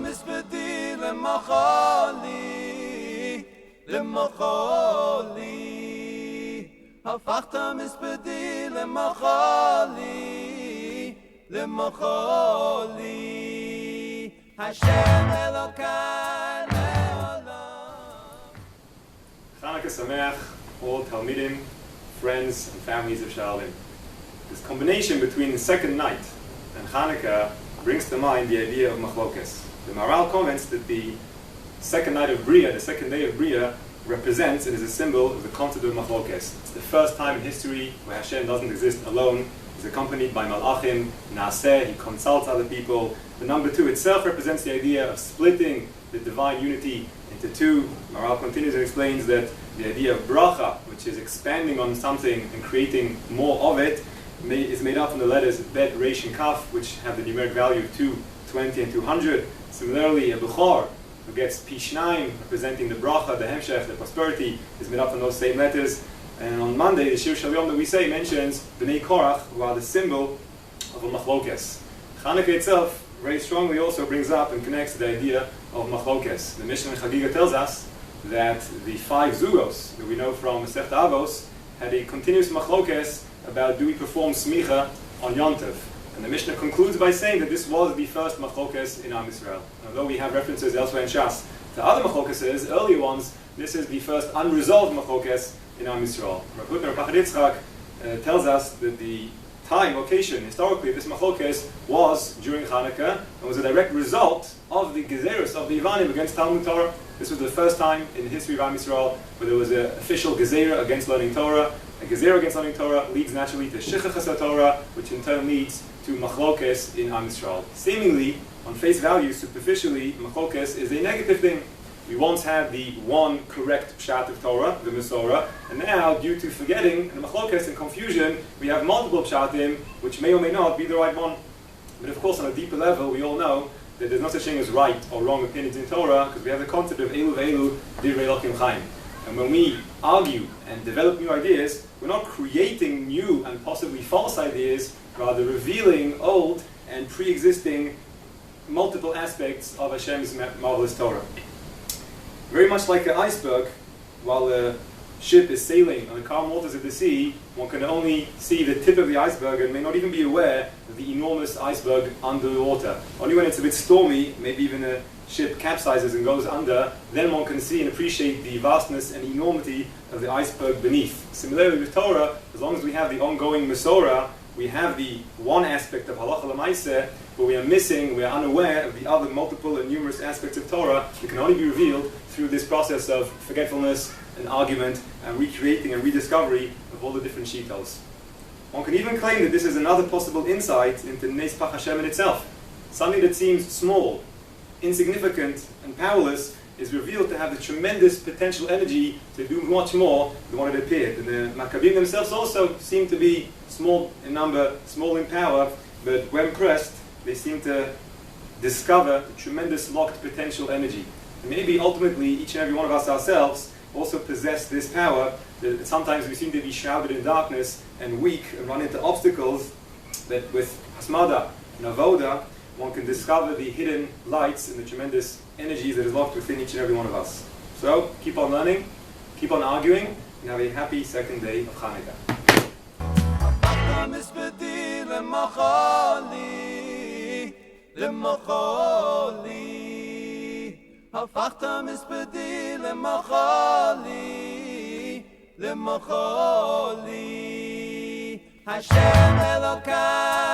מספדי למחולי, למחולי. הפכת מספדי למחולי, למחולי. השם אלוקיי לעולם. Chanukah Sameach, all Talmidim, friends and families of Shalom. This combination between the second night and Chanukah brings to mind the idea of Machlokes. The Maharal comments that the second night of Bria, the second day of Bria, represents and is a symbol of the concept of Machlokes. It's the first time in history where Hashem doesn't exist alone. He's accompanied by Malachim, Naaseh, he consults other people. The number two itself represents the idea of splitting the divine unity into two. Maharal continues and explains that the idea of bracha, which is expanding on something and creating more of it, is made up from the letters Bet, Resh, and Kaf, which have the numeric value of 220 and 200. Similarly, a Bechor, who gets Pishnaim, representing the bracha, the hemshech, the prosperity, is made up from those same letters. And on Monday, the Shir Shal Yom that we say mentions Bnei Korach, who are the symbol of a Machlokes. Chanukah itself very strongly also brings up and connects the idea of Machlokes. The Mishnah in Chagiga tells us that the 5 Zugos that we know from Masechet Avos had a continuous Machlokes about do we perform smicha on Yontav. And the Mishnah concludes by saying that this was the first Machlokes in Am Yisrael. Although we have references elsewhere in Shas to other Machlokes, earlier ones, this is the first unresolved Machlokes in Am Yisrael. Rav Hutner Pachad Yitzchak tells us that the time, location, historically, of this Machlokes was during Chanukah and was a direct result of the Gezerus of the Ivanim against Talmud Torah. This was the first time in the history of Am Yisrael where there was an official Gezerah against learning Torah. A Gezerah against learning Torah leads naturally to Shichachas HaTorah, which in turn leads to Machlokes in Am Yisrael. Seemingly, on face value, superficially, Machlokes is a negative thing. We once had the one correct pshat of Torah, the Mesorah, and now, due to forgetting and Machlokes and confusion, we have multiple pshatim, which may or may not be the right one. But of course, on a deeper level, we all know that there's no such thing as right or wrong opinions in Torah, because we have the concept of Elu ve'elu divrei Elokim chaim. And when we argue and develop new ideas, we're not creating new and possibly false ideas, rather revealing old and pre-existing multiple aspects of Hashem's marvelous Torah. Very much like an iceberg, while a ship is sailing on the calm waters of the sea, one can only see the tip of the iceberg and may not even be aware of the enormous iceberg under the water. Only when it's a bit stormy, maybe even a ship capsizes and goes under, then one can see and appreciate the vastness and enormity of the iceberg beneath. Similarly with Torah, as long as we have the ongoing Mesorah, we have the one aspect of Halacha L'Maaseh, but we are missing, we are unaware of the other multiple and numerous aspects of Torah that can only be revealed through this process of forgetfulness and argument and recreating and rediscovery of all the different shittos. One can even claim that this is another possible insight into Nes Pach Hashem in itself. Something that seems small, insignificant, and powerless is revealed to have the tremendous potential energy to do much more than what it appeared. And the Maccabim themselves also seem to be small in number, small in power, but when pressed, they seem to discover the tremendous locked potential energy. And maybe ultimately each and every one of us ourselves also possess this power, that sometimes we seem to be shrouded in darkness and weak and run into obstacles, that with Hasmada and Avoda, one can discover the hidden lights and the tremendous energies that is locked within each and every one of us. So, keep on learning, keep on arguing, and have a happy second day of Chanukah. הפכת מספדי למחולי, למחולי. השם אלוקיי